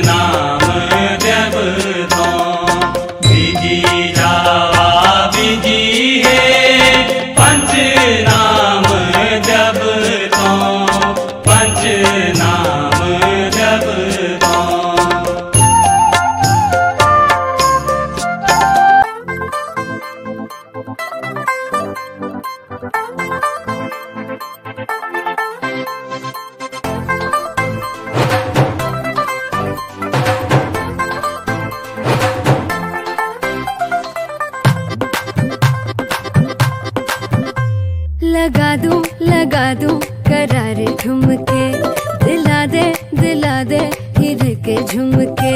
नाम जब तो बीजी जावा बीजी है पंच नाम जब तो पंच नाम जब तो। लगा दूं करारे ठुमके, दिला दे हिर के झुमके।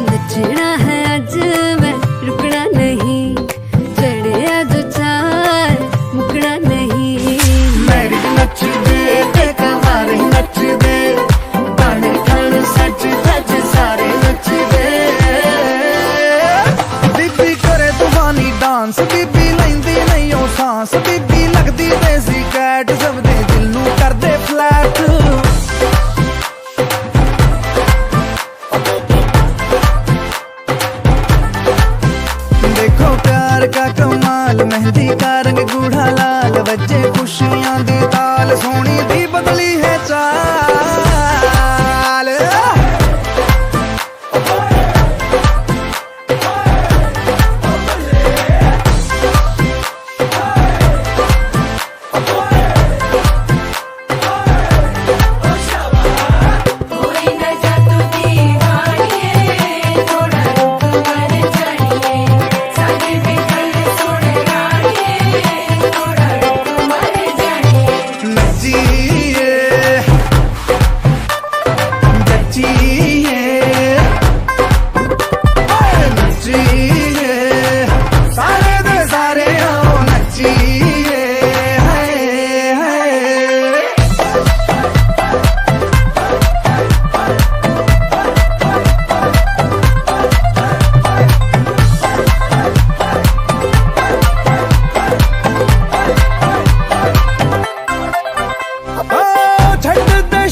नचना है आज मैं रुकना नहीं, चढ़े आज चार मुकना नहीं। मेरी नच दे ते कवारे नच दे, बन ठन सच सच सारे नच दे। बीबी करे तूफानी डांस, बीबी लैंदी नहीं ओ सांस, बीबी लगदी देसी कैट, सब दे दिल नू कर दे फ्लैट। देखो प्यार का कमाल, मेहंदी का रंग गूढ़ा लाल, बच्चे खुशियां दी ताल, सोनी दी बदली है चाल।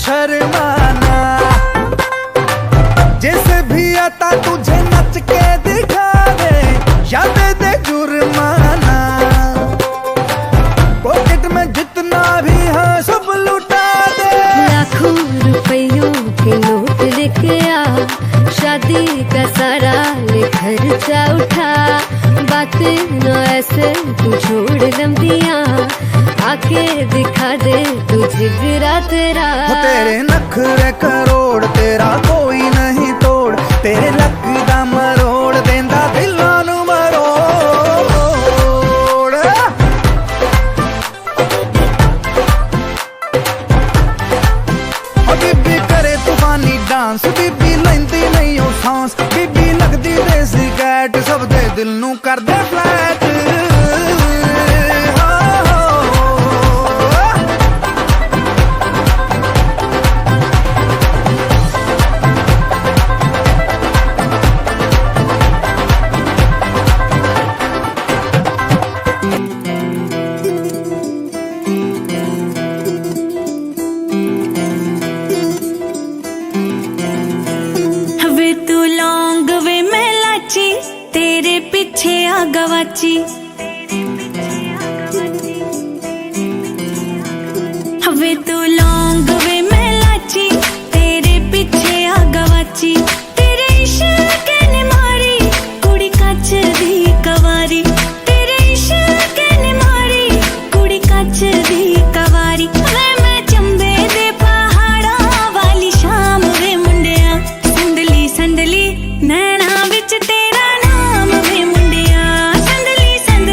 शर्माना जैसे भी आता तुझे नच के दिखा दे, या दे जुर्माना। पॉकेट में जितना भी है सब लुटा दे। लाखों रुपयों के नोट लेके आ, शादी का सारा ले खर्चा उठा। बातें न ऐसे तू छोड़ लंबियां, आके दिखा दे तुझे गिरा तेरा। तेरे नखरे करोड़, तेरा कोई नहीं तोड़, तेरे लक दा मरोड़ देंदा दिलां नू मरोड़। बीबी करे तूफानी डांस, बीबी लैंदी नहीं ओ सांस, बीबी लगदी देसी कैट, सब दे दिल नू कर दे फ्लैट। पीछे आ गवाची, हवे तू लौंग वे मैं लाची, तेरे पीछे आ गवाची। तेरे इश्क ने मारी कुड़ी कच दी कवारी, तेरे इश्क ने मारी कुड़ी कच दी कवारी। वे मैं चंबे दे पहाड़ा वाली शाम वे मुंडिया, संदली संदली नैना विच तेरा नाम वे मुंडिया, संदली संदली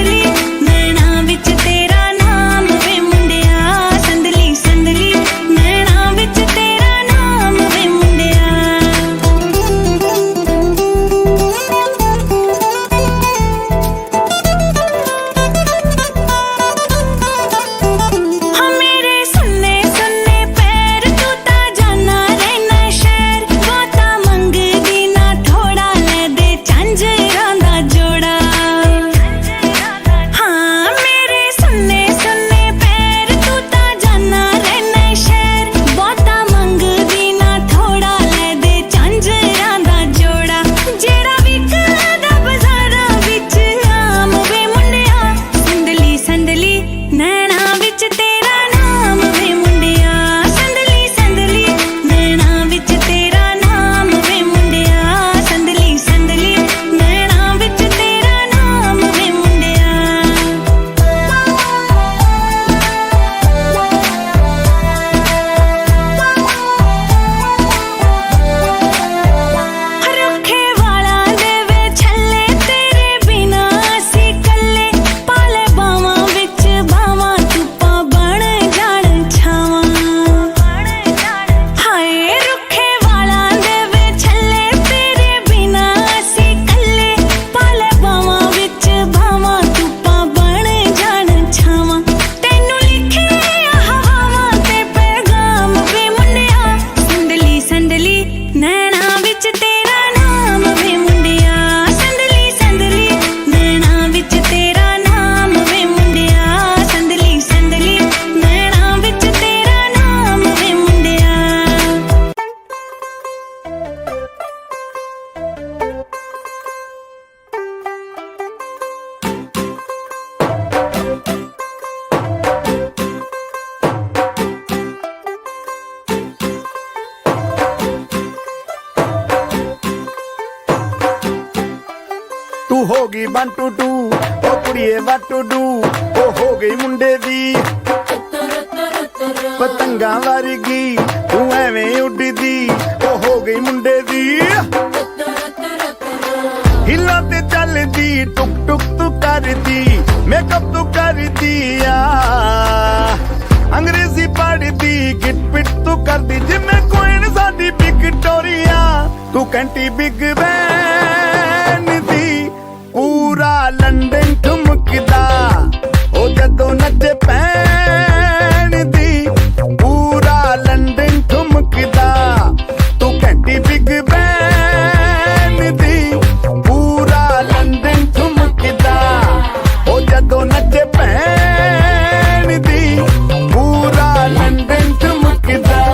ਤੂੰ ਹੋ ਗਈ 1 2 2 ਉਹ ਕੁੜੀਏ what to do ਉਹ ਹੋ ਗਈ ਮੁੰਡੇ ਦੀ ਪਤੰਗਾਂ ਵਰਗੀ ਤੂੰ ਐਵੇਂ ਉੱਡਦੀ ਉਹ ਹੋ ਗਈ ਮੁੰਡੇ ਦੀ ਹਿੱਲਾਂ ਤੇ ਚੱਲਦੀ ਟੁਕ ਟੁਕ ਤੂੰ ਕਰਦੀ ਮੇਕਅਪ ਤੂੰ ਕਰਦੀ ਆ ਅੰਗਰੇਜ਼ੀ ਪੜ੍ਹਦੀ ਗਿਟ ਪਿਟ ਤੂੰ ਕਰਦੀ ਜਿਵੇਂ ਕੋਇਨ ਸਾਡੀ ਵਿਕਟੋਰੀਆ ਤੂੰ ਕੰਟੀ ਬਿਗ ਬੈਨ ਦੀ ਪੂਰਾ ਲੰਡਨ ਠੁਮਕਦਾ ਉਹ ਜਦੋਂ ਨੱਚੇ ਪੈਣ ਦੀ ਪੂਰਾ ਲੰਡਨ ਠੁਮਕਦਾ ਤੂੰ ਕੰਟੀ ਬਿਗ ਬੈਨ ਦੀ ਪੂਰਾ ਲੰਡਨ ਠੁਮਕਦਾ ਉਹ ਜਦੋਂ ਨੱਚੇ ਪੈਣ ਦੀ ਪੂਰਾ ਲੰਡਨ ਠੁਮਕਦਾ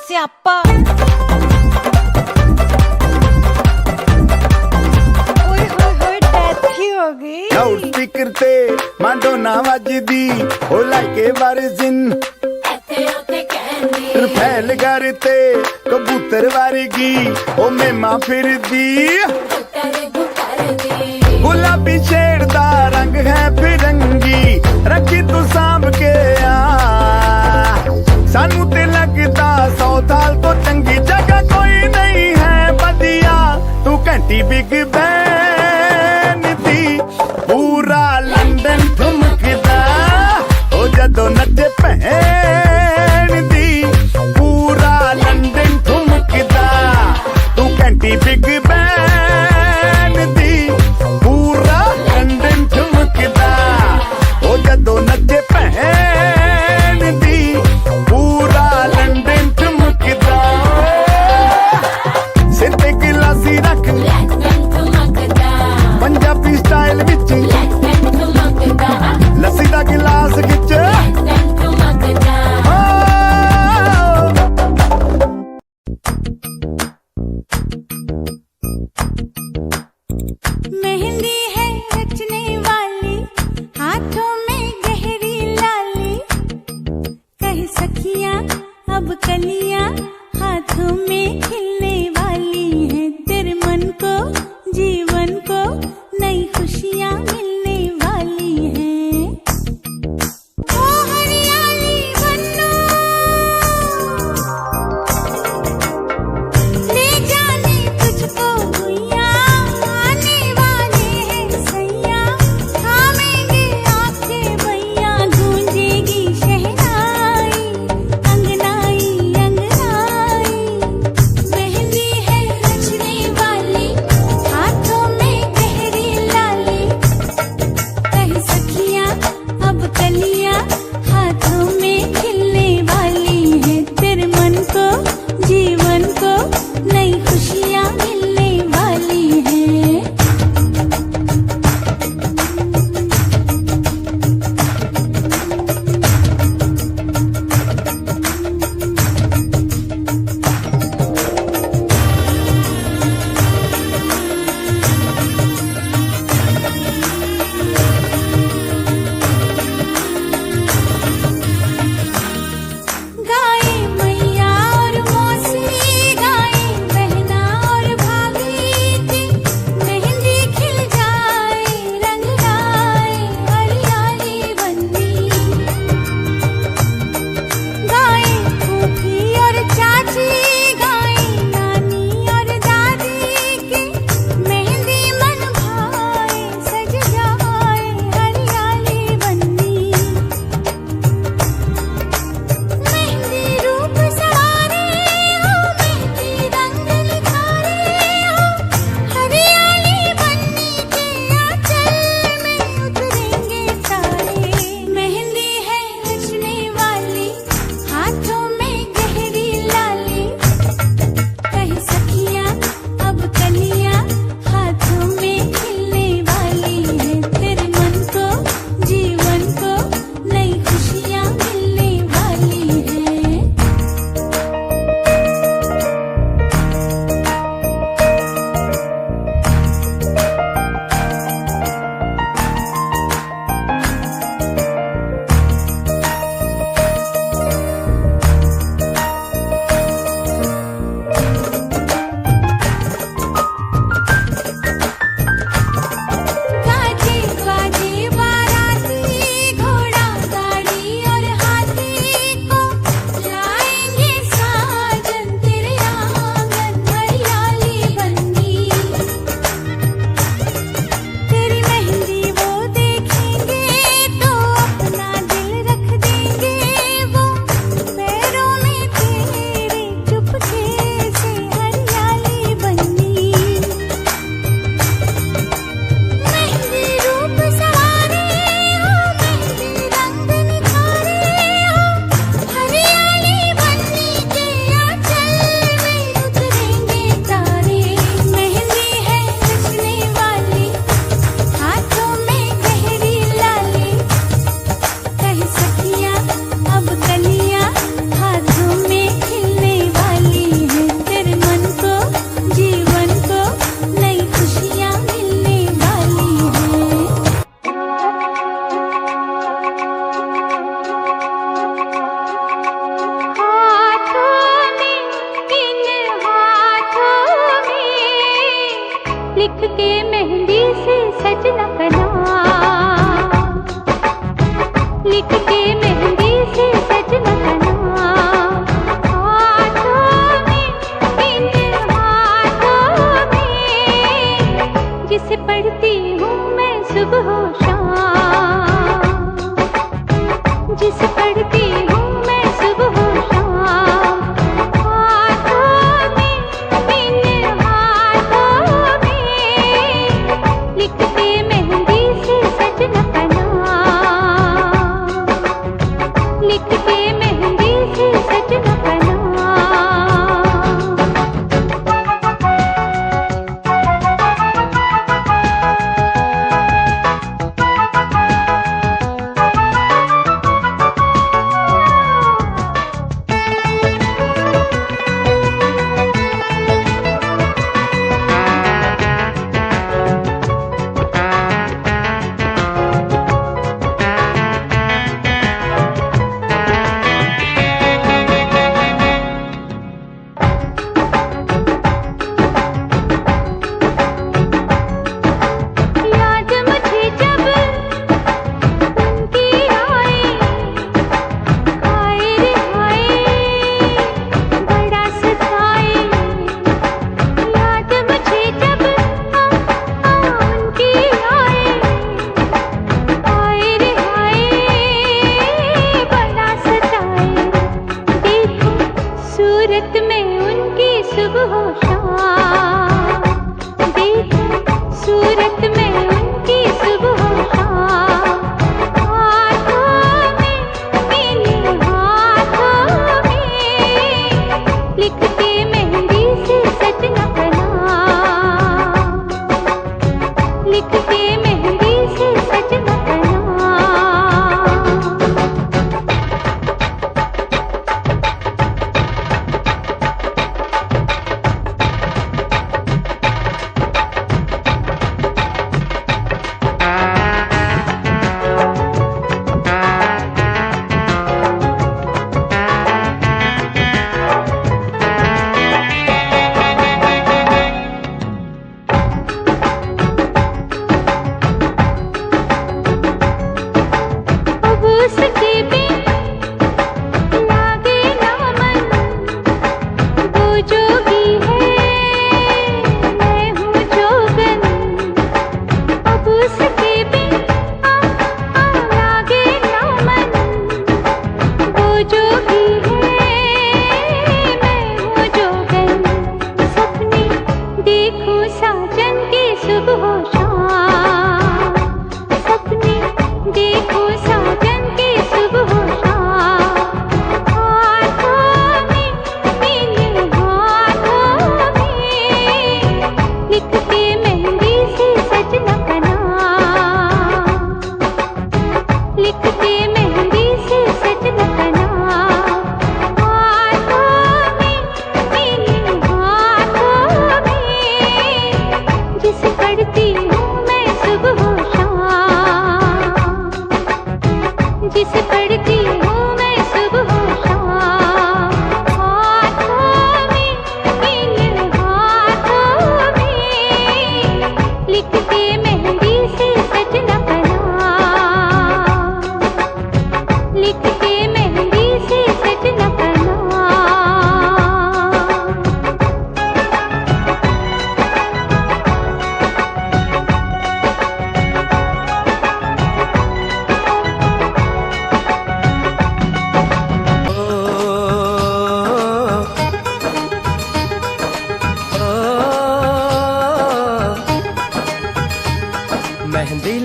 ਸਿਆਪਾ ਓਏ ਹੋਏ ਹੋਏ ਡੈਥ ਹੀ ਹੋ ਗਈ ਲਾਊਡ ਸਪੀਕਰ ਤੇ ਮਾਂਡੋਨਾ ਵੱਜਦੀ ਉਹ ਲਾਈਕੇ ਵਰਜਨ ਇੱਥੇ ਉੱਥੇ ਕਹਿੰਦੀ ਰਫੈਲ ਘਰ ਤੇ ਕਬੂਤਰ ਵਰਗੀ ਉਹ ਮੇਮਾ ਫਿਰਦੀ ਗੁਲਾਬੀ ਸ਼ੇਡ ਦਾ ਰੰਗ ਹੈ ਫਿਰੰਗੀ ਰੱਖੀ ਤੂੰ ਸਾਂਭ ਕੇ ਆ ਸਾਨੂੰ ਤੇ ਲੱਗਦਾ 100 ਸਾਲ ਤੋਂ ਚੰਗੀ ਜਗ੍ਹਾ ਕੋਈ ਨਹੀਂ ਹੈ ਵਧੀਆ ਤੂੰ ਘੰਟੀ ਬਿਗ ਬੈਨ ਦੀ ਪੂਰਾ ਲੰਡਨ ਠੁਮਕਦਾ ਉਹ ਜਦੋਂ ਨੱਚੇ ਭੈਣ ਦੀ ਪੂਰਾ ਲੰਡਨ ਠੁਮਕਦਾ ਤੂੰ ਘੰਟੀ ਬਿਗ ਬੈਨ ਦੀ ਪੂਰਾ ਲੰਡਨ ਠੁਮਕਦਾ ਉਹ ਜਦੋਂ ਨੱਚੇ ਭੈਣ ਦੀ ਪੂਰਾ ਲੰਡਨ ਠੁਮਕਦਾ ਸਿਰ ਤੇ ਗਿਲਾਸੀ ਰੱਖ ਪੰਜਾਬੀ ਸਟਾਈਲ ਵਿੱਚ ਲੱਸੀ ਦਾ ਗਿਲਾਸ ਖਿੱਚ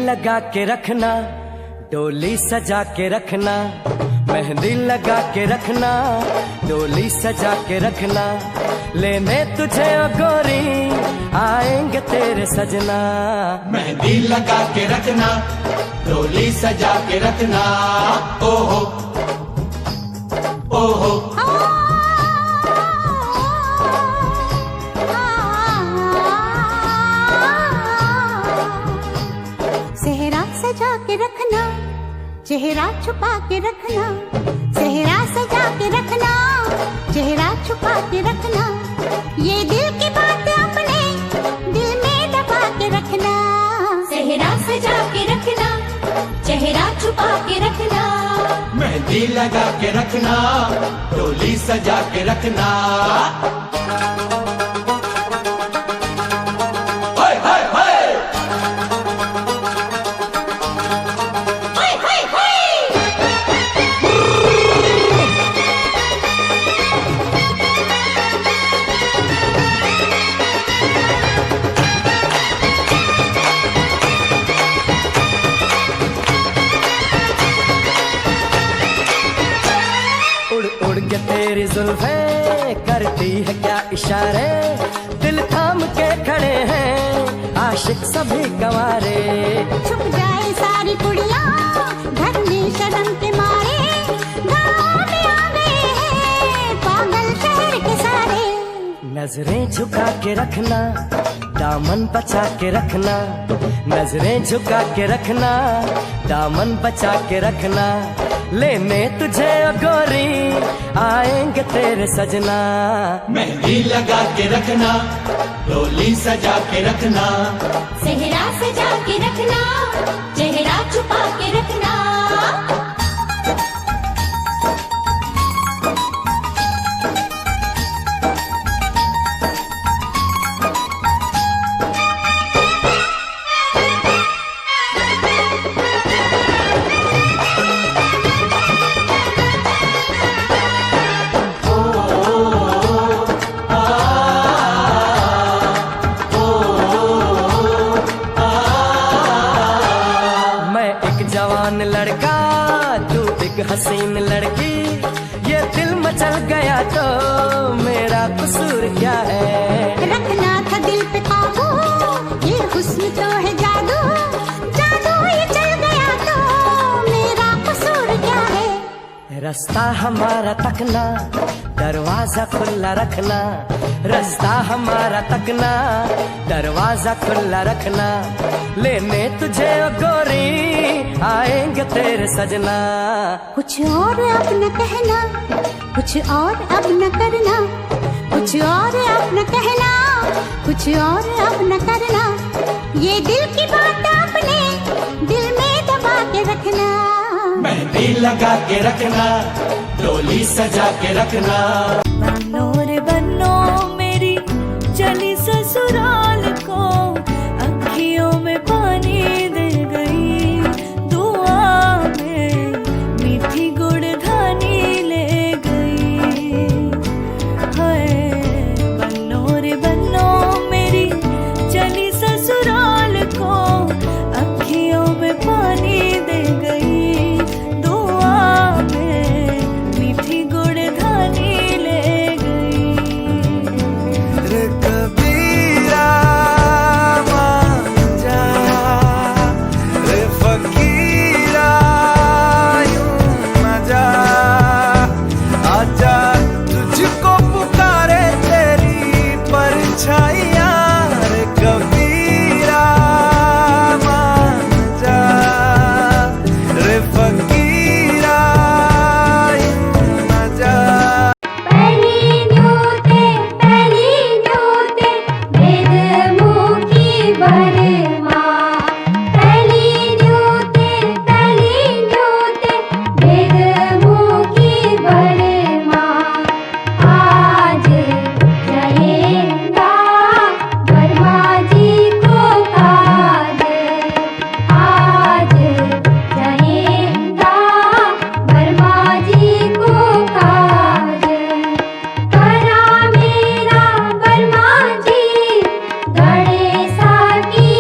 लगा के रखना, डोली सजा के रखना, मेहंदी लगा के रखना, डोली सजा के रखना, लेने तुझे ओ गोरी आएंगे तेरे सजना। मेहंदी लगा के रखना, डोली सजा के रखना, ओहो ओहो। सेहरा सजा के रखना, चेहरा छुपा के रखना, सेहरा सजा के रखना, चेहरा छुपा के रखना, ये दिल की बात अपने दिल में दबा के रखना। सेहरा सजा के रखना, चेहरा छुपा के रखना, मेहंदी लगा के रखना, डोली सजा के रखना। तेरी जुल्फें करती है क्या इशारे, दिल थाम के खड़े हैं आशिक सभी गंवारे। छुप जाए सारी कुड़ियाँ घर में शर्म के मारे, गाँव में आ गए हैं पागल शहर के सारे। नजरें झुका के रखना, दामन बचा के रखना, नजरें झुका के रखना, दामन बचा के रखना, लेने तुझे ओ गोरी आएंगे तेरे सजना। मेहंदी लगा के रखना, डोली सजा के रखना, सेहरा सजा के रखना, चेहरा छुपा के रखना। जवान लड़का तू एक हसीन लड़की, ये दिल मचल गया तो मेरा कसूर क्या है। रखना था दिल पे काबू, ये हुस्न तो है जादू, जादू ये चल गया तो मेरा कसूर क्या है। रास्ता हमारा तकना, दरवाजा खुला रखना, रास्ता हमारा तकना, दरवाजा खुला रखना, लेने तुझे ओ गोरी आएंगे तेरे सजना। कुछ और अब न कहना, कुछ और अब न करना, कुछ और अब न कहना, कुछ और अब न करना, ये दिल की बात अपने दिल में दबा के रखना। मेहंदी लगा के रखना, डोली सजा के रखना। बनो रे बनो मेरी चली ससुराल को, अखियों में पानी दे गई, दुआ में मीठी गुड़धानी ले गई। हाय बनो रे बनो मेरी चली ससुराल को, अखियों में पानी दे गई, दुआ में मीठी गुड़धानी ले गई। रे कबीरा मान जा, रे फकीरा यूं न जा, आजा तुझको पुकारे तेरी परछाइयाँ। रे कबीरा मान जा, रे फकीरा यूं न जा। पहली न्यूते वेद मुखी बरमा, पहली न्यूते वेद मुखी बरमा, आज जयेगा वर्मा जी को काज, आज जयेगा वर्मा जी को काज। करा मेरा वर्मा जी गणेशा की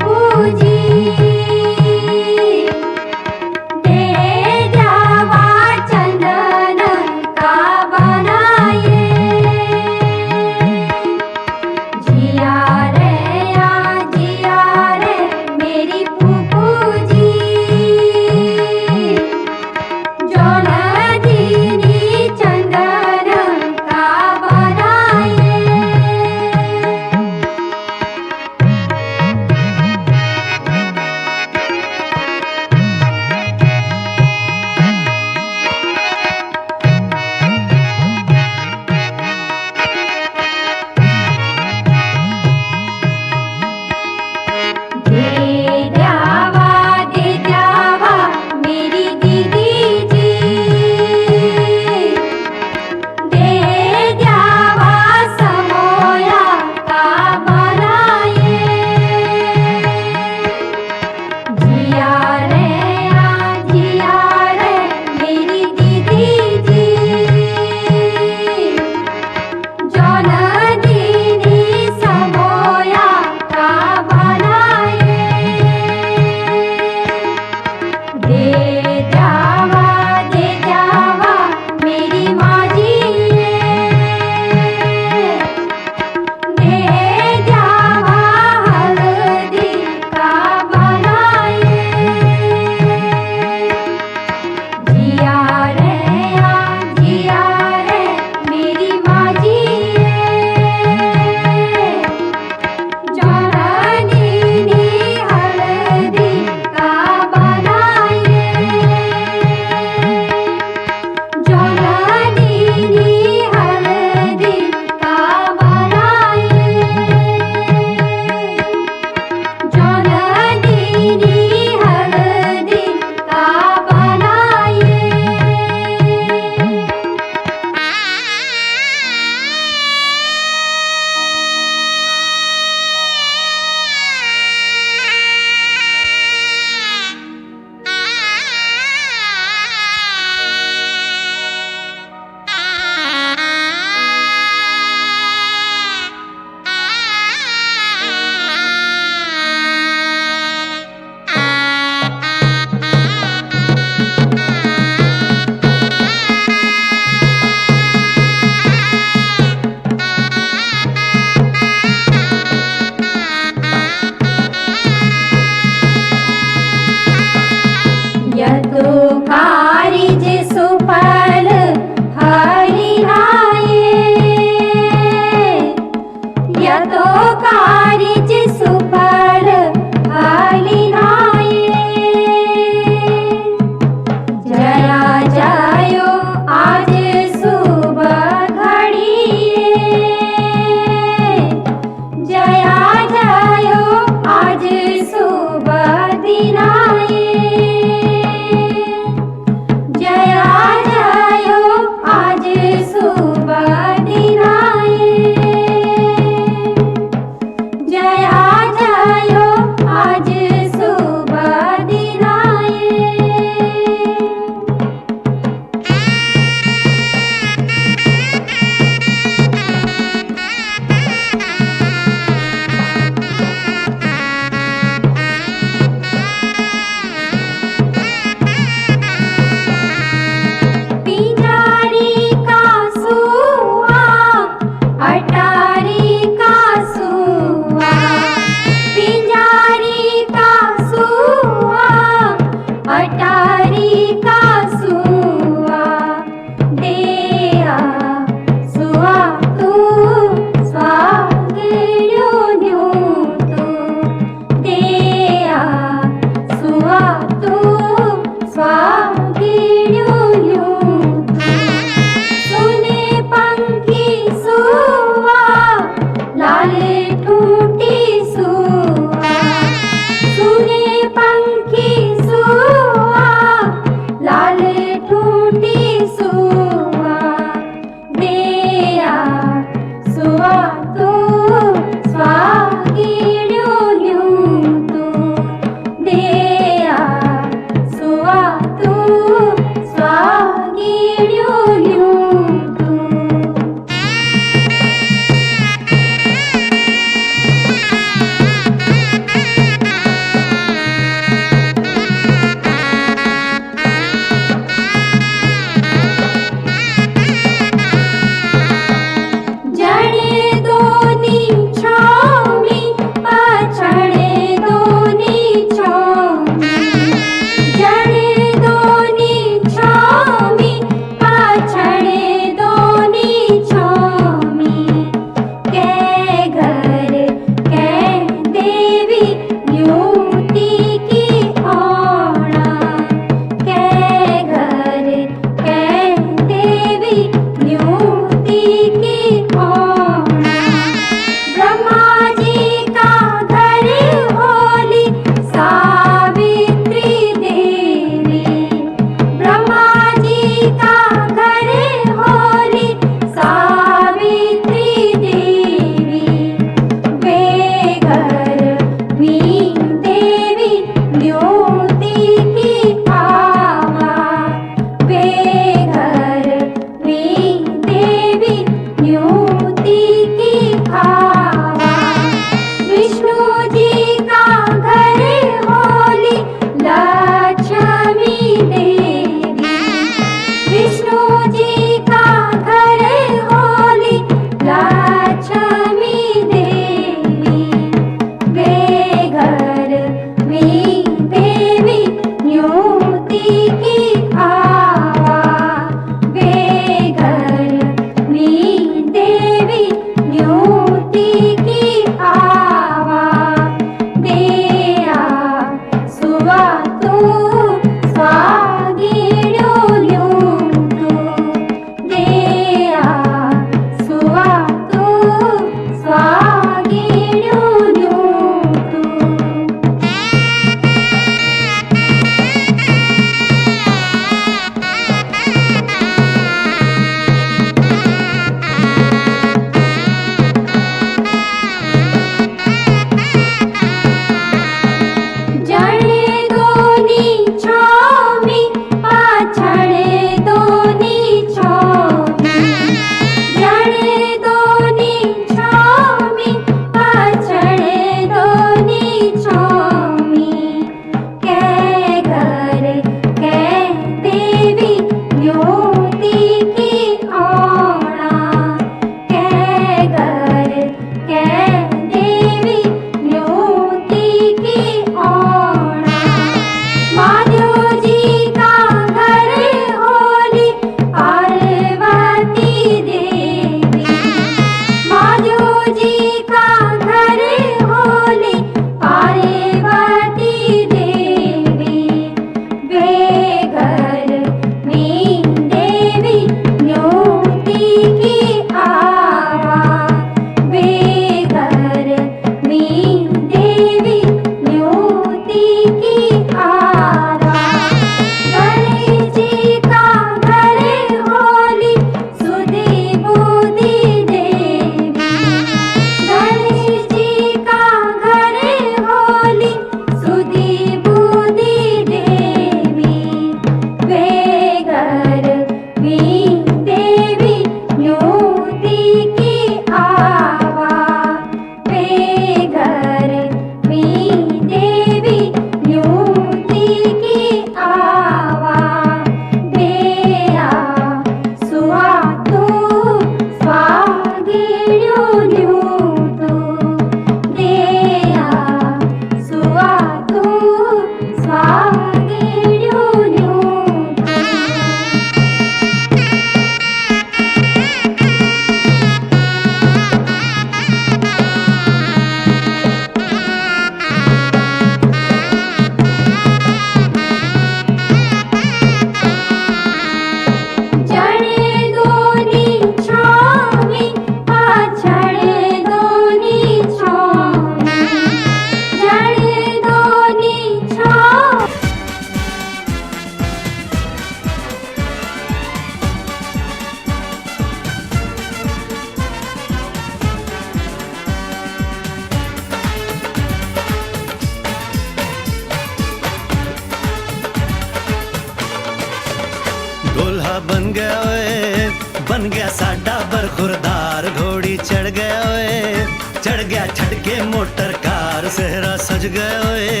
बन गया ओए, बन गया साडा बरखुरदार। घोड़ी चढ़ गया ओए, चढ़ गया छड़के मोटर कार। सेहरा सज गया ओए,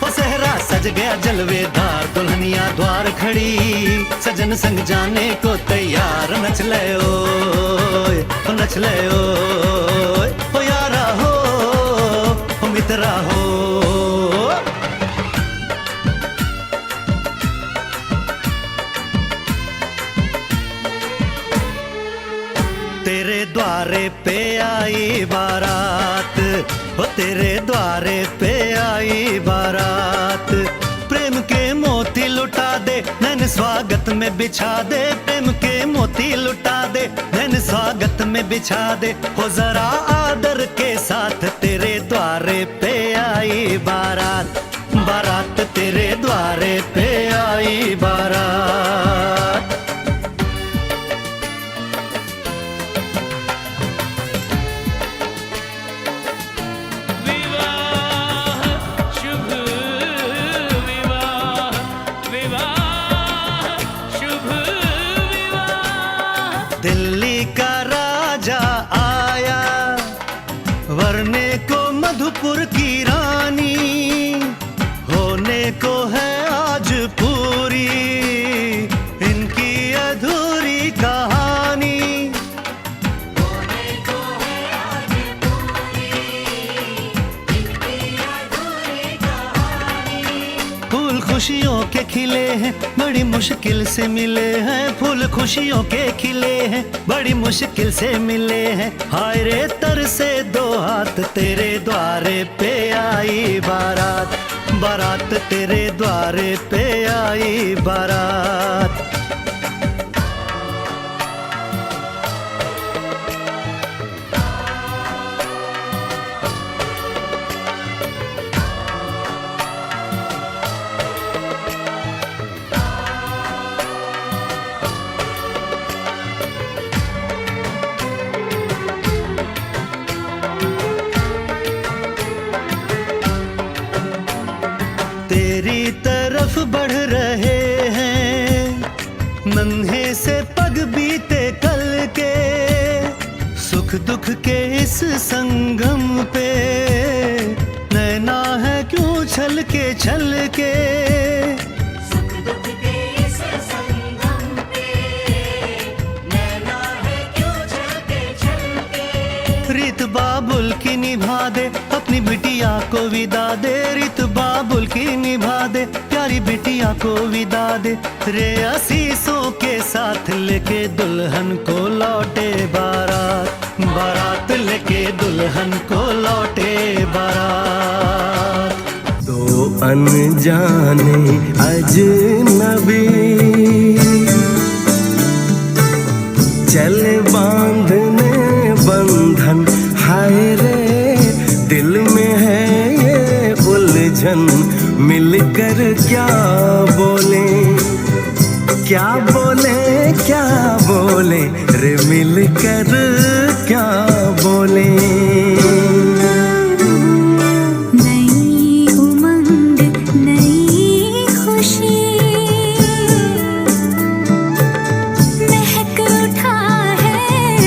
ओ सेहरा सज गया जलवेदार। दुल्हनिया द्वार खड़ी, सजन संग जाने को तैयार। नच ले ओए, ओ नच ले ओए, ओ यारा हो, ओ मित्रा हो। तेरे द्वारे पे आई बारात, ओ तेरे द्वारे पे आई बारात। प्रेम के मोती लुटा दे, नैन स्वागत में बिछा दे। प्रेम के मोती लुटा दे, नैन स्वागत में बिछा दे। हो जरा आदर के साथ तेरे द्वारे पे आई बारात। बारात तेरे द्वारे पे आई बारात। दिल्ली का राजा आया, वरने को मधुपुर की रानी। होने को है आज पूरी इनकी अधूरी कहानी। होने को है आज पूरी इनकी अधूरी कहानी। फूल खुशियों के खिले हैं, बड़ी मुश्किल से मिले हैं। फूल खुशियों के खिले हैं, बड़ी मुश्किल से मिले हैं। हाय रे तर से दो हाथ, तेरे द्वारे पे आई बारात। बारात तेरे द्वारे पे आई बारात। तेरी तरफ बढ़ रहे हैं नन्हे से पग बीते कल के। सुख दुख के इस संगम पे नैना है क्यों छल के छल के। सुख दुख के इस संगम पे नैना है क्यों छल के। रीत बाबुल की निभा दे, अपनी बिटिया को विदा दे। रीत बाबुल की निभा दे, प्यारी बिटिया को विदा दे। रे आशीषों के साथ लेके दुल्हन को लौटे बारात। बारात लेके दुल्हन को लौटे बारात। दो अनजाने अजनबी चल बांधने बंधन। हाय रे दिल में है ये उलझन, मिलकर क्या बोले, क्या बोले, क्या बोले रे मिलकर क्या बोले। नई उमंग नई खुशी महक उठा है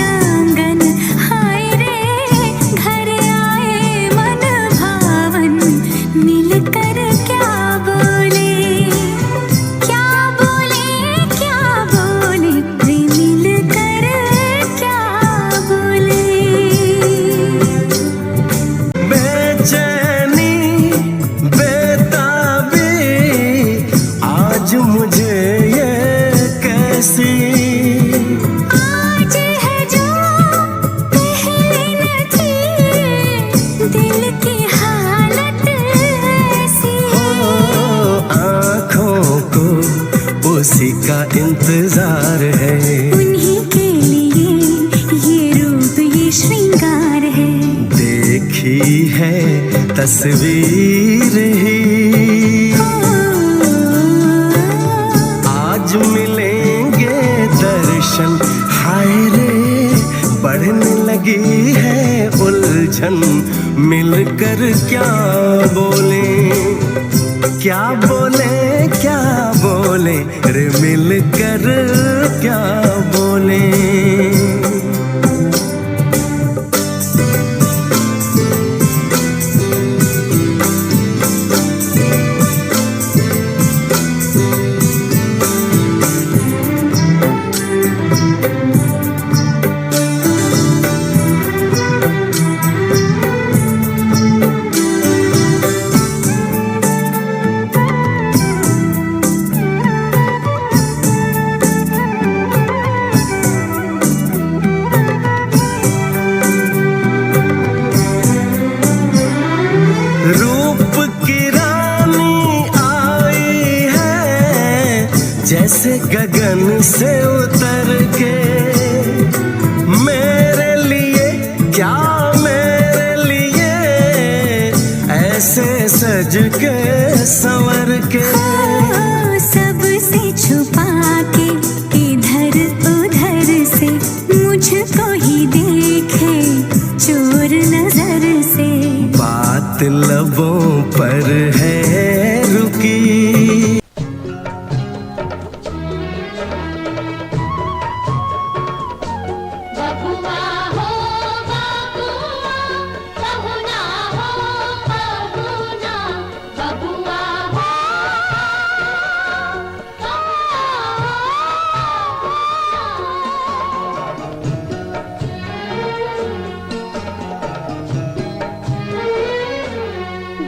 आंगन। हाय रे घर आए मन भावन, मिलकर क्या बोले, क्या बोले, क्या बोले रे मिलकर क्या बोले। बेचैनी बेताबी आज मुझे ये कैसी। आज है जो पहले न थी, दिल की हालत ऐसी। हो आँखों को उसी का इंतजार है। उन्हीं के लिए ये रूप ये श्रृंगार है। देखी है तस्वीर ही, आज मिलेंगे दर्शन। हाय रे बढ़ने लगी है उलझन, मिलकर क्या बोले, क्या बोले रे मिल कर क्या बोले। जैसे गगन से उतर के मेरे लिए, क्या मेरे लिए ऐसे सज के संवर के। सबसे छुपा के इधर उधर से मुझको ही देखे चोर नजर से। बात लबों पर है रुकी।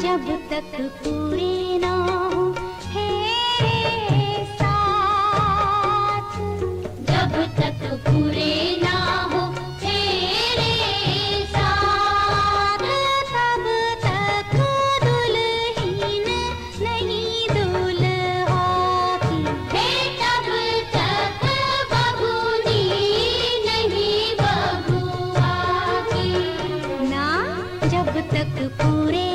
जब तक पूरे ना हो तेरे साथ, जब तक पूरे ना हो तेरे साथ, तब तक दुल्हन नहीं दूल्हा की, तब तक बबूनी नहीं बबुआ की ना। जब तक पूरे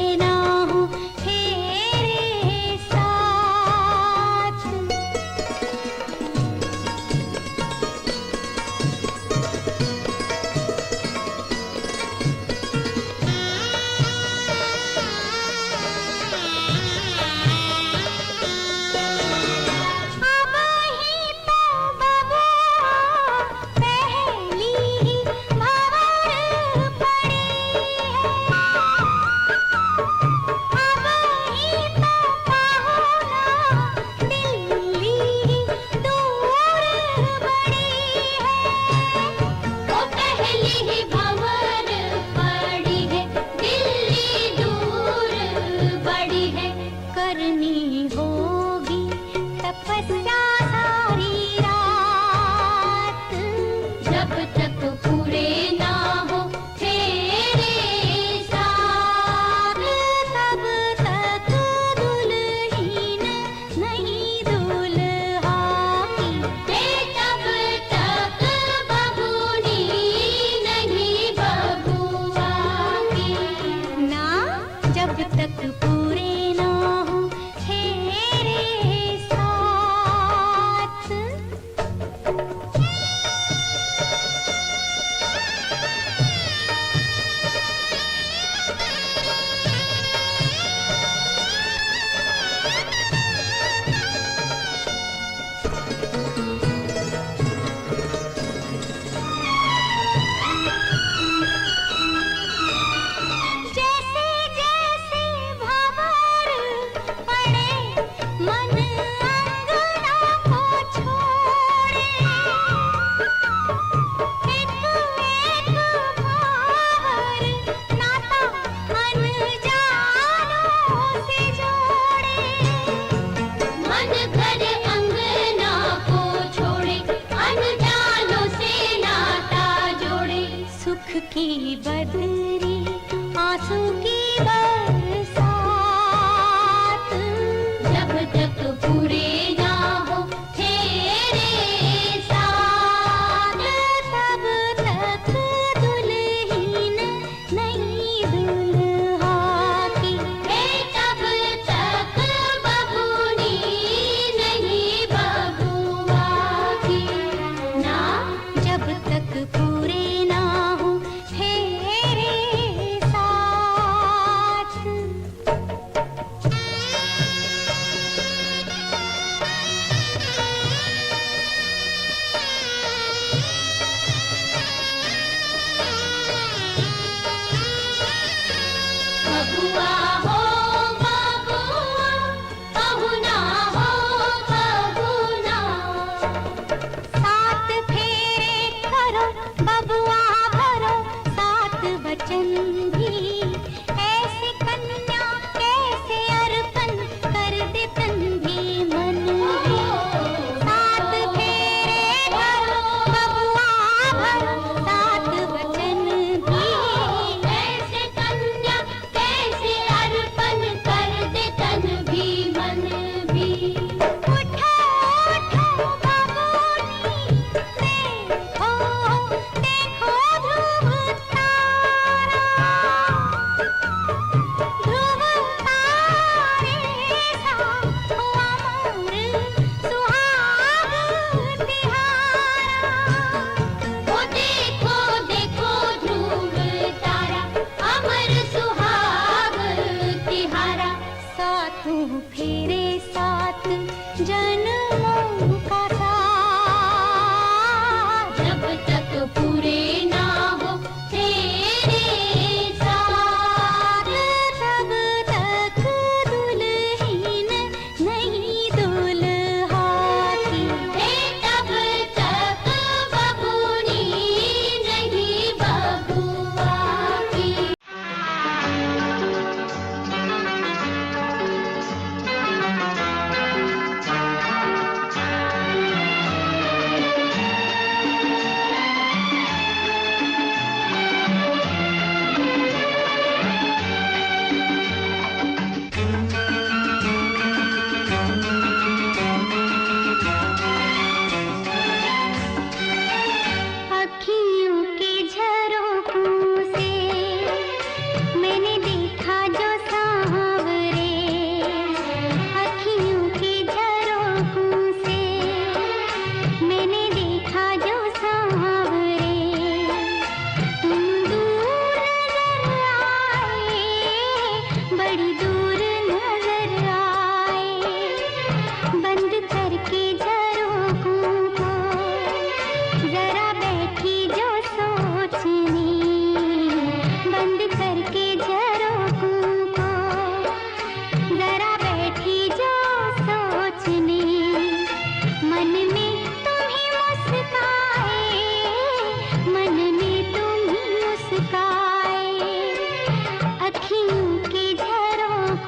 की बदरी आंसू की बरसात, जब तक पूरे ना हो तेरे साथ, तब तक दुल्हन नहीं दूल्हा की, तब तक बबूनी नहीं बबुआ की ना। जब तक पूरे ना हो तेरे का तू फेरे साथ जन्मों का साथ, जब तक पूरे ना हो तेरे साथ, तब तक दुल्हन नहीं दुल्हा की, तब तक बबूनी नहीं बबुआ की। अखियों के झरोखों से मैंने देखा जो सांवरे, अखियों के झरोखों से मैंने देखा जो सांवरे, तुम दूर नजर आए, बड़ी दूर नजर आए, बंद करके झरोखों को जरा बैठी जो सोचने, बंद करके झरोखों को जरा बैठी जो सोचने, मन में तुम ही मुस्काए, मन में तुम ही मुस्काए, अखियों के झरोखों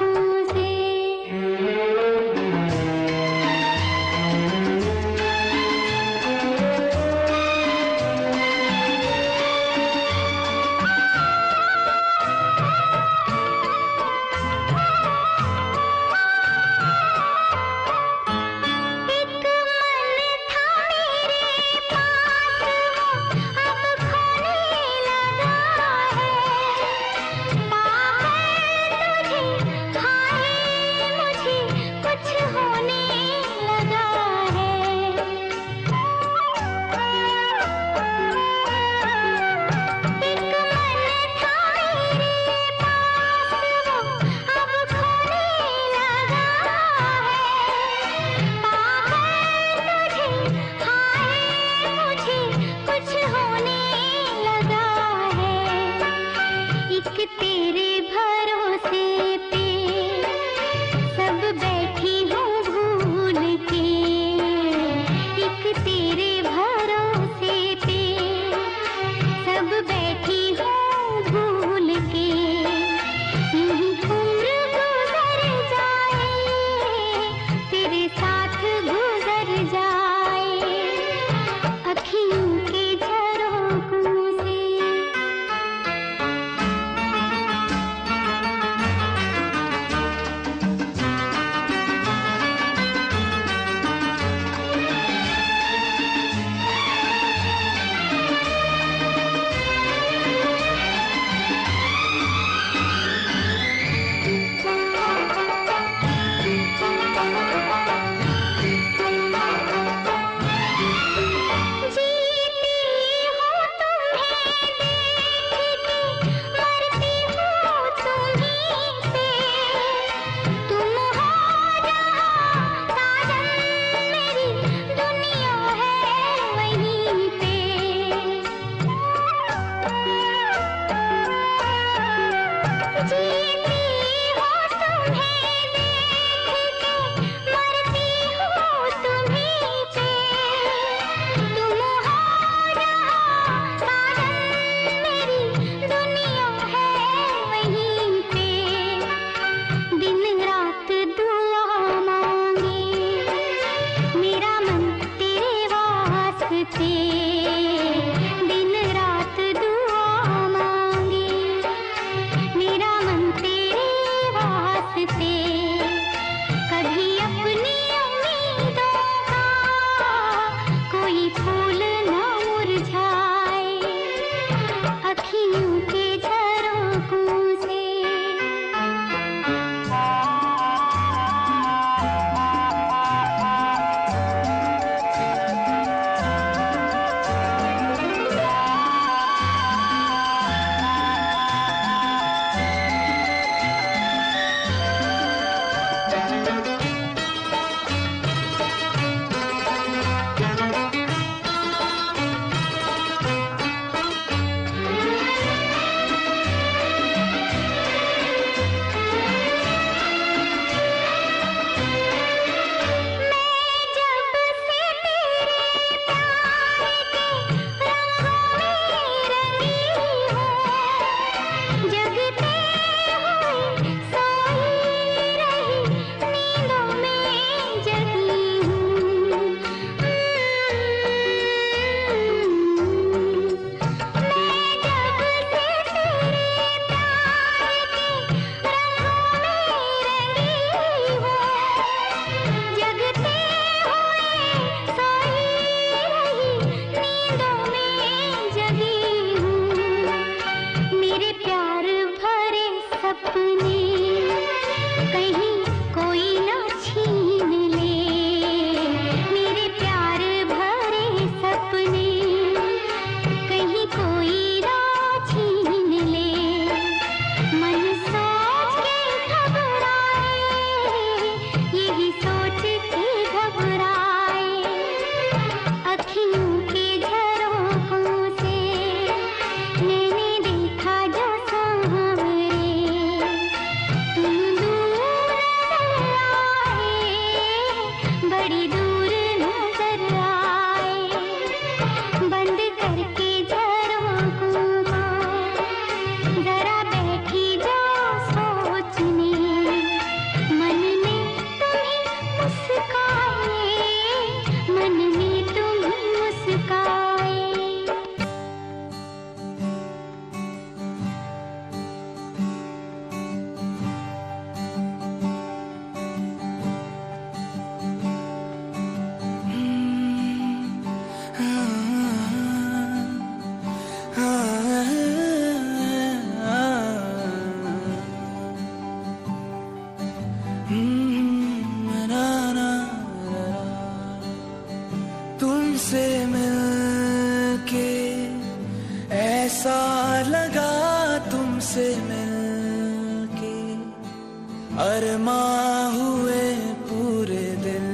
अरमां हुए पूरे दिल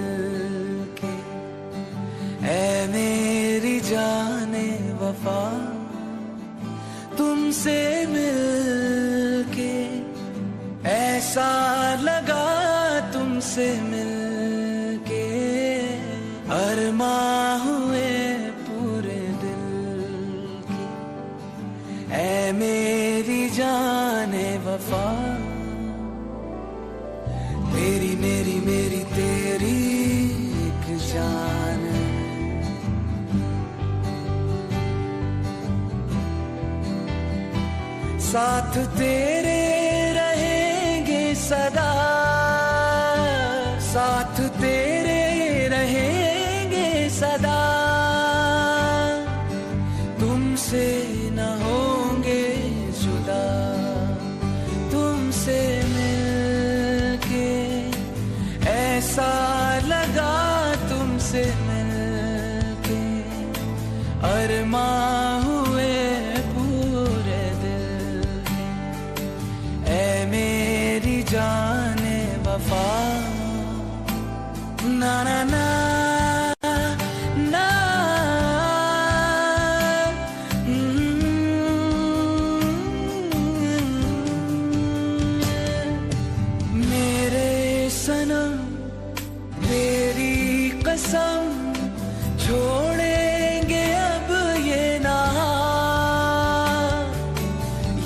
के, ऐ मेरी जाने वफा, तुमसे मिलके ऐसा लगा, तुमसे मिलके अरमां हुए पूरे दिल के, ऐ मेरी जाने वफा, तेरी मेरी मेरी तेरी एक जान, साथ तेरे रहेंगे सदा, साथ तेरे रहेंगे सदा, तुमसे न होंगे जुदा, तुमसे मिलके ऐसा लगा, तुमसे मिलके अरमां हुए पूरे दिल, ऐ मेरी जाने वफा, ना ना ना ना, मेरे सनम तेरी कसम, छोड़ेंगे अब ये नाम,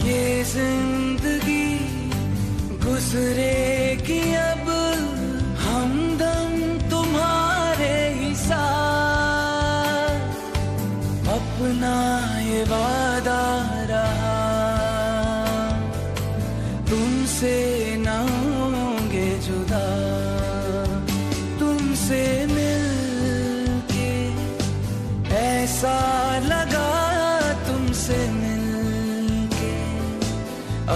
ये जिंदगी गुजरेगी अब हमदम तुम्हारे ही साथ, अपना ये वादा रहा, तुमसे न होंगे जुदा, तुमसे मिलके ऐसा लगा, तुमसे मिलके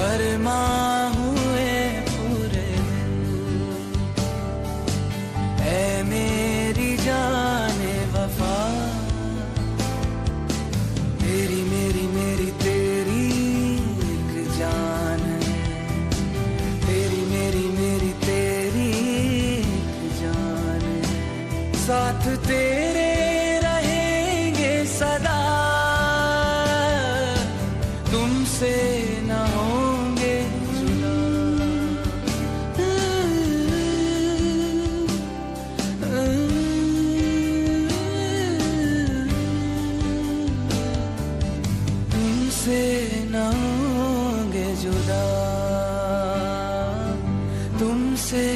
अरमां हुए पूरे दिल, ऐ मेरी जाने वफा, तेरी मेरी मेरी तेरी एक जान, तेरी मेरी मेरी तेरी एक जान, साथ तेरे रहेंगे सदा, तुमसे न होंगे जुदा, तुमसे न होंगे जुदा, तुमसे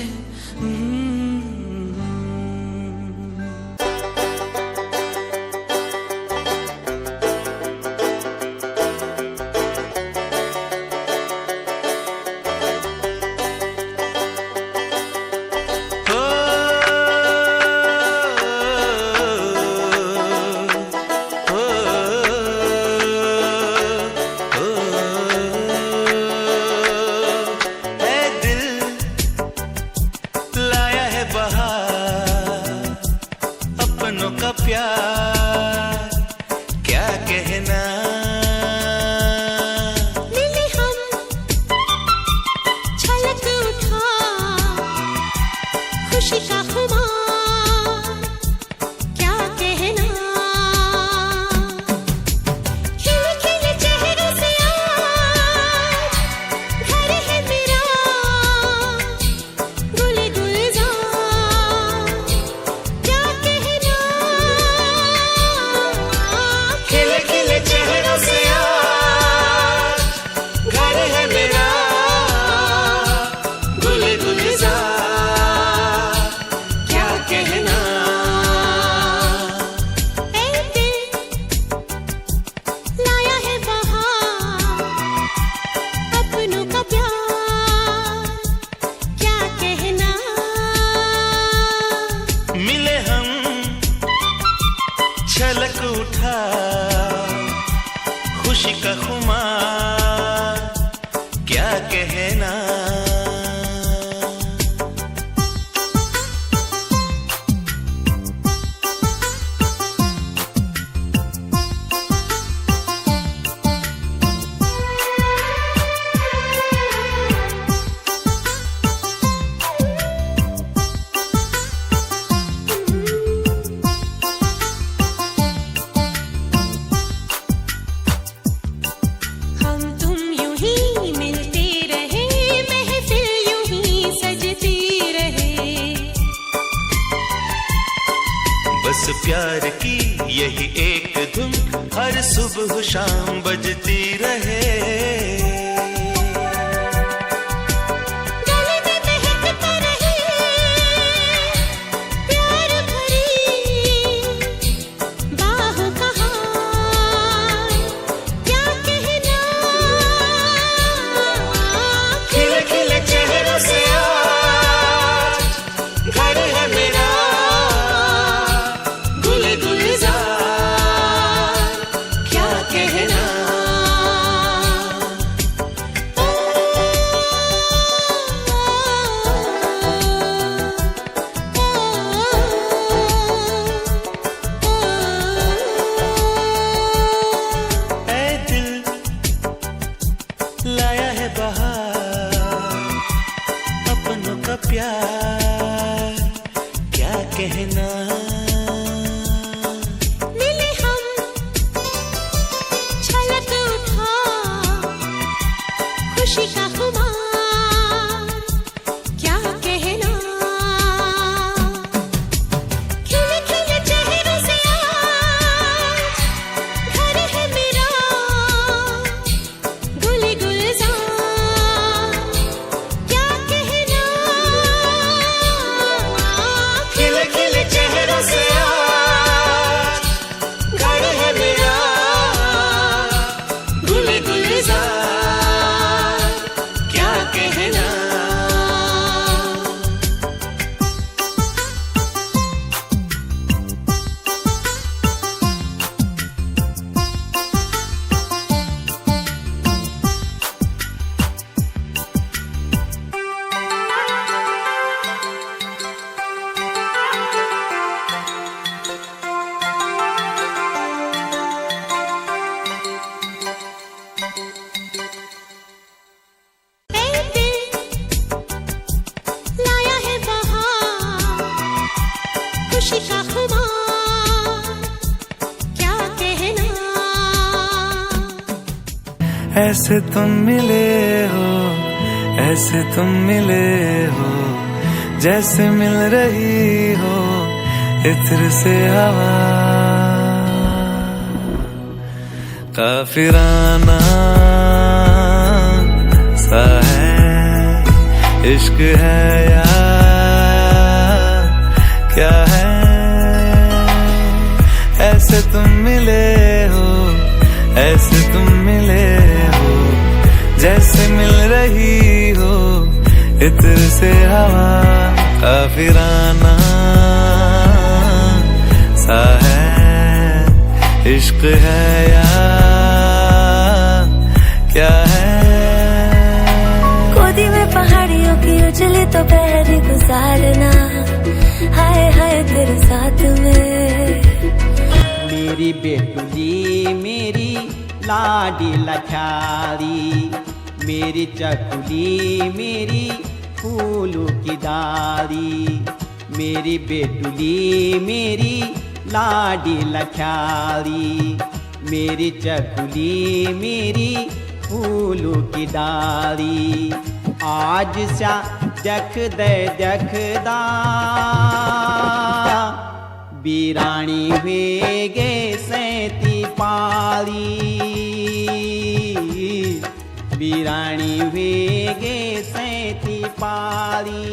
प्यार की यही एक धुन हर सुबह शाम बजती रहे। लाया है बहार अपनों का प्यार, क्या कहना। मिले हम छलक उठा खुशी का खुमार, क्या कहना। खिले खिले चेहरों से आज घर है मेरा गुल गुलजार, क्या कहना। खिले खिले चेहरों से आज घर है मेरा गुल गुलजार, क्या कहना। ऐ दिल लाया है बहार खुशी का खुमार, क्या कहना। ऐसे तुम मिले हो, ऐसे तुम मिले हो, जैसे मिल रही हो इत्र से हवा। काफिराना सा है इश्क है या क्या है। ऐसे तुम मिले हो, ऐसे तुम मिले हो, जैसे मिल रही हो इत्र से हवा। काफिराना सा है इश्क है या क्या है। गोदी में पहाड़ियों की उजली तो पहरी गुजारना, हाय हाय तेरे साथ में। मेरी बेटुली मेरी लाडी लठारी, मेरी चकुली मेरी फूलों की डाली। मेरी बेटुली मेरी लाडी लठारी, मेरी चकुली मेरी फूलों की डाली। आज सा जख दे जखदा बीरानी वेगे सैती पाली, बीरानी वेगे सैती पाली।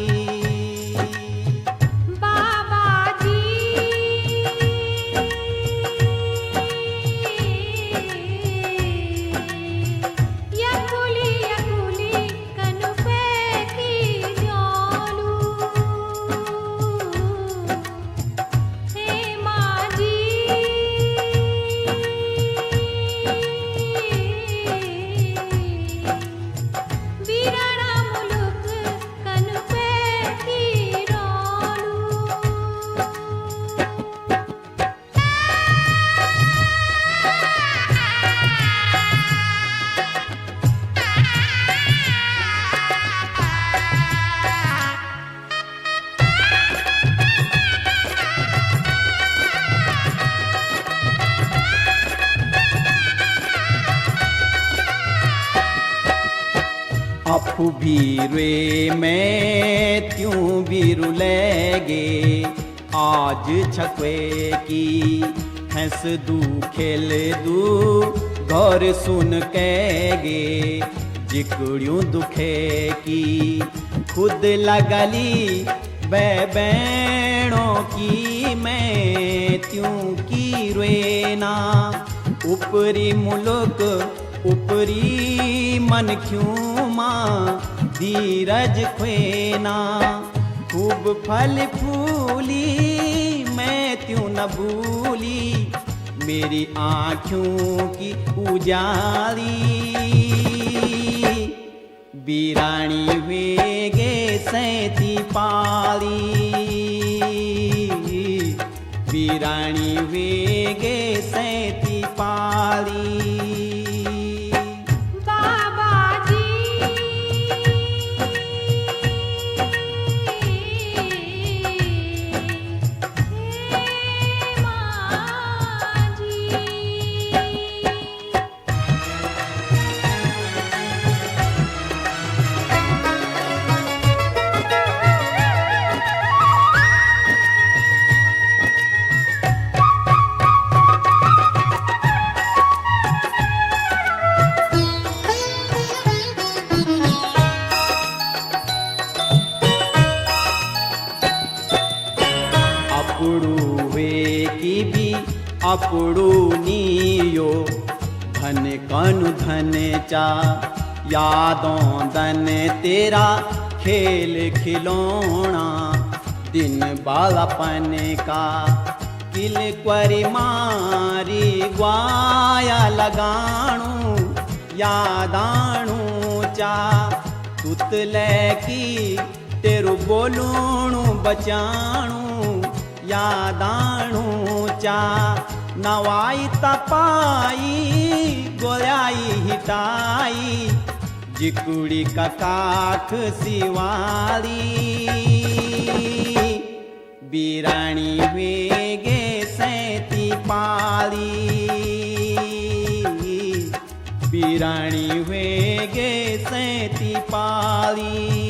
बाबा जी यकुली यकुली कनुपे की जालू, हे माँ जी वीराना मुलुक कनुपे की रोलू। अपू भी रे मैं त्यों भी रुलेगे, आज छकवे की हंस दू खेल दू गौर सुन के गे जिकड़ियों दुखे की खुद लगली बैणों की मैं त्यों की रोना ऊपरी मुल्क ऊपरी मन क्यों माँ धीरज खोना खूब फल फूली मैं त्यों न भूली मेरी आँखों की उजाली बीरानी वेगे सैती पाली बीरानी वेगे सैती पाली अपुड़ू नीयो धन कनु धन चा यादों धन तेरा खेल खिलौना दिन बालापन का किल क्वरी मारी ग्वाया लगाणू यादाणू चा तुतले की तेरू बोलूणू बचाणू यादाणू चा नवाई तपाई गोलाई हिताई जिकुड़ी का काख सिवाली बीरानी वेगे सैती पाली बीरानी वेगे सैती पाली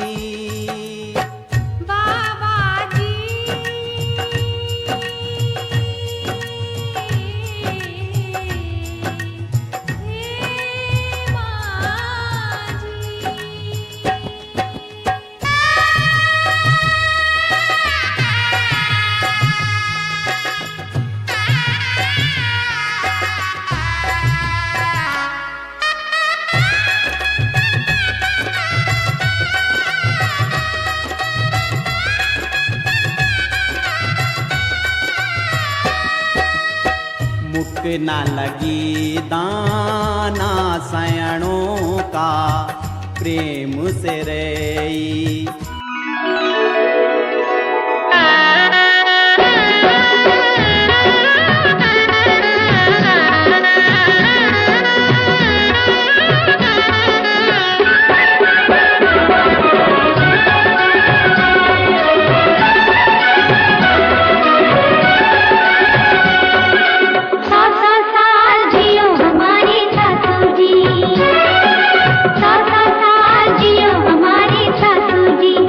ना लगी दाना सयणों का प्रेम से रही जियो हमारी सासू जी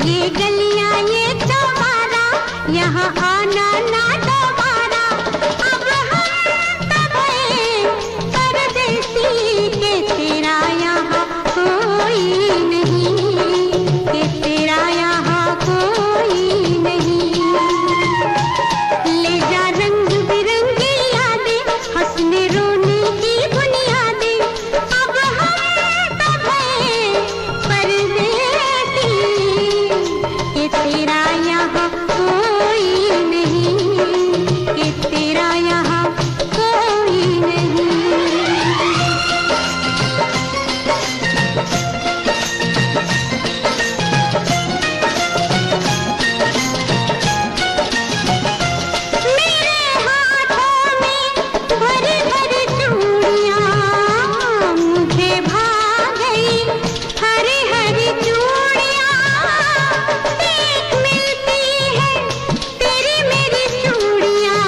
ये गलियां ये चौबारा, यहाँ आना ना दोबारा। अब हम तब परदेसी के तेरा यहाँ कोई नहीं, के तेरा यहाँ कोई नहीं। ले जा रंग बिरंगी यादें, हंसने रोने की बुनियादें। अब हम तब परदेसी के तेरा यहाँ कोई नहीं, के तेरा यहाँ कोई नहीं। मेरे हाथों में भरी भरी चूड़ियां, मुझे भा गई हरी हरी चूड़ियां। देख मिलती है तेरी मेरी चूड़ियां,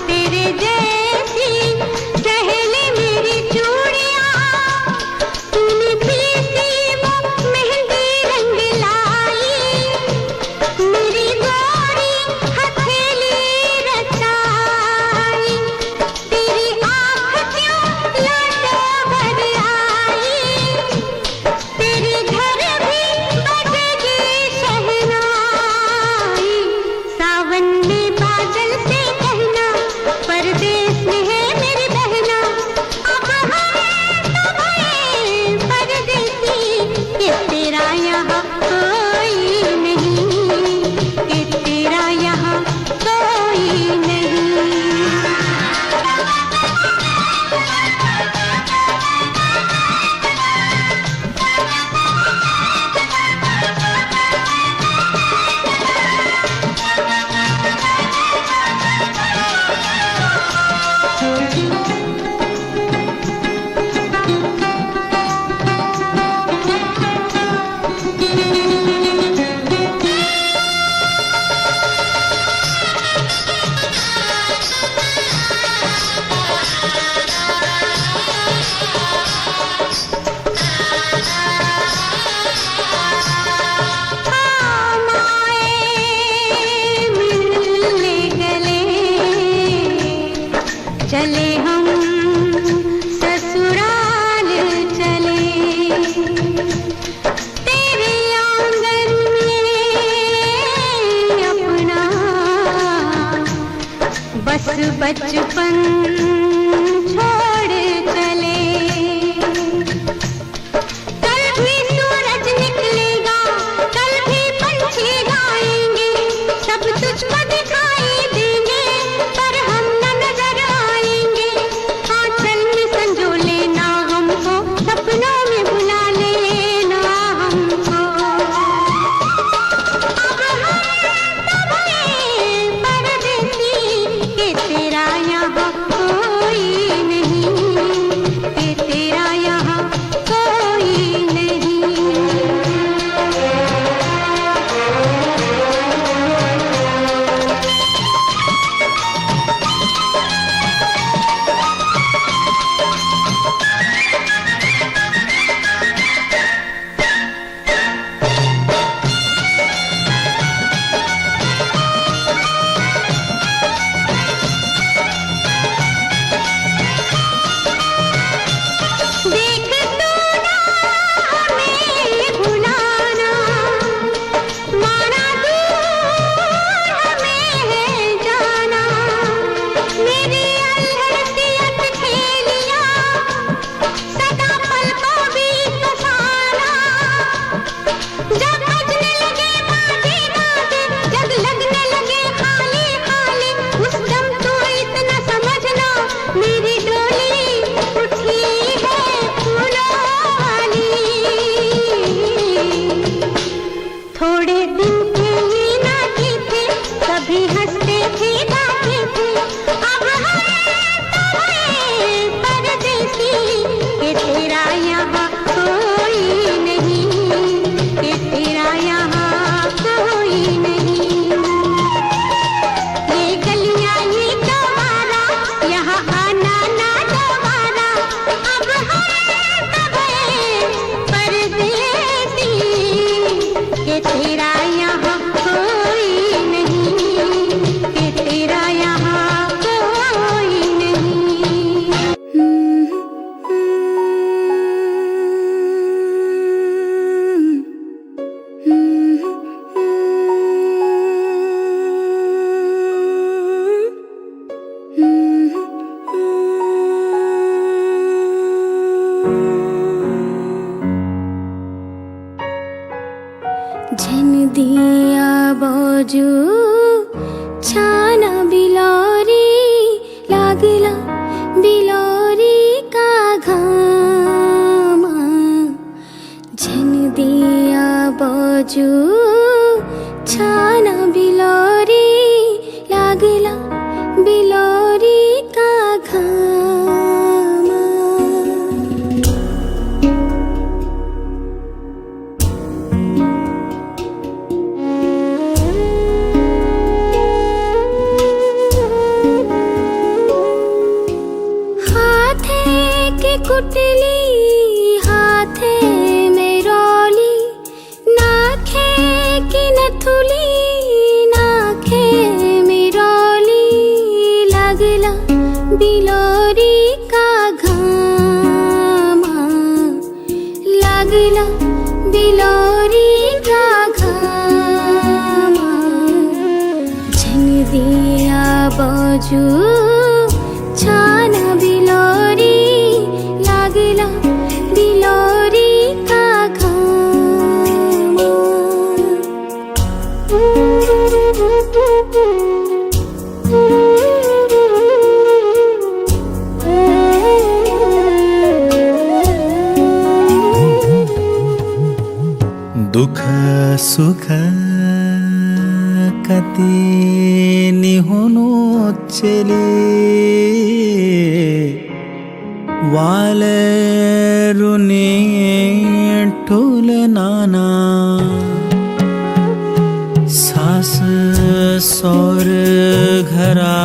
तेरे जैसी सहेली मेरी चूड़ियां। तूने पीसी वो मेहंदी रंग लाई, मेरी गोरी हथेली रचाई। तेरी आँख क्यों लाडो भर आई, तेरे घर भी बजेगी शहनाई। सावन में बादल से कहना, परदेस में है मेरी बहना। अब हम तो भये परदेसी, के तेरा यहाँ कोई नहीं, के तेरा यहाँ कोई नहीं। हम आए मिलने गले, चले हम ससुराल चले। तेरे आंगन में अपना बस बचपन छोड़ चले। कल भी सूरज निकलेगा, कल भी पंछी गाएंगे, सब तुझको दिखाई देंगे, पर हम न नजर आएंगे। आंचल में संजो लेना हमको, सपनों में बुला लेना हमको। अब हम तो भये परदेसी, के तेरा यहाँ कोई तेरा यहाँ कोई नहीं, कि तेरा यहाँ कोई नहीं। झन दिया बाजू छाना बिलोरी लागला बिलोरी का घामा। झन दिया बाजू छाना बिलोरी लागला बिलोरी का घामा। कुटली हाथे में रोली, नाखे की नथुली नाखे में रोली लागला बिलोरी का घामा। लागला बिलोरी का घामा। झन दिया बाजू छाना बिलोरी लागला बिलोरी का घामा। दुख सुख कति निहुनु चले वाले रुने ठुल नाना। सास सौर घरा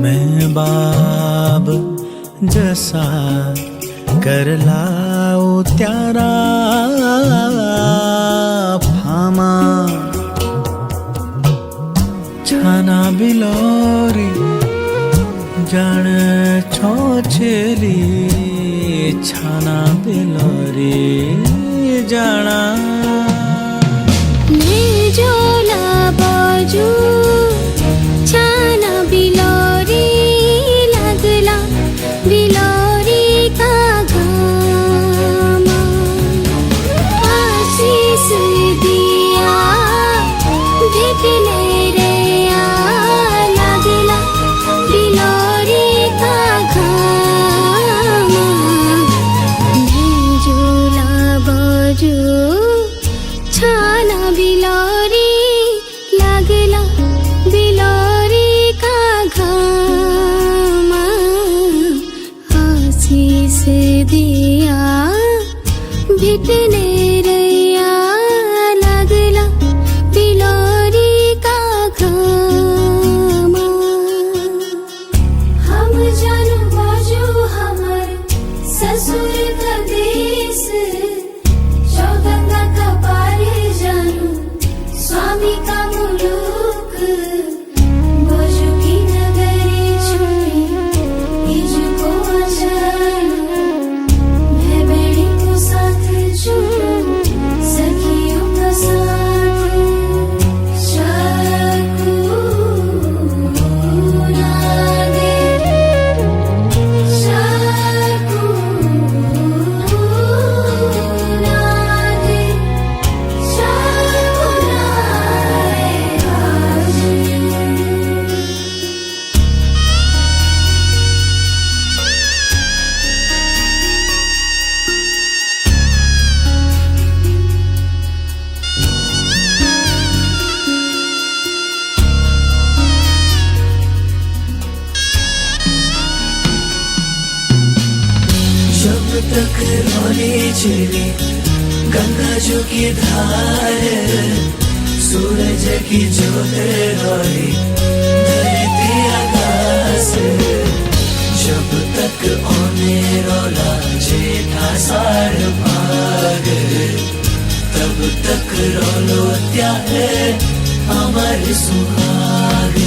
मैं बाब जसा कर लाओ त्यारा फामा। छाना बिलोरी जान छोचली छाना बिलोरी जाना। मैं जोला बाजू छाना बिलोरी लागला बिलोरी का घामा। आशीष दिया भेटले रया लागला बिलोरी का घामा। मैं जोला बाजू छाना बिलोरी लागला बिलोरी का घामा। आशीष दिया भेटले रया लागला बिलोरी का घामा। हम जानू बाजू हमार ससुर का देश, चौगंगा का पार जानू स्वामी का मुलुक। बाजू की नगरी छुई इजुको जानू, मैं बेड़ी को साथ छूटू सखियों का साथ। चाकू लागे चाकू लागे चाकू लाए आज। जब तक रोने चली गंगा जो की धार, सूरज की जोत रोली धरती आकाश। जब तक ओने रोला जेठा सार भाग, तब तक रोलो त्याहे अमर सुहाग।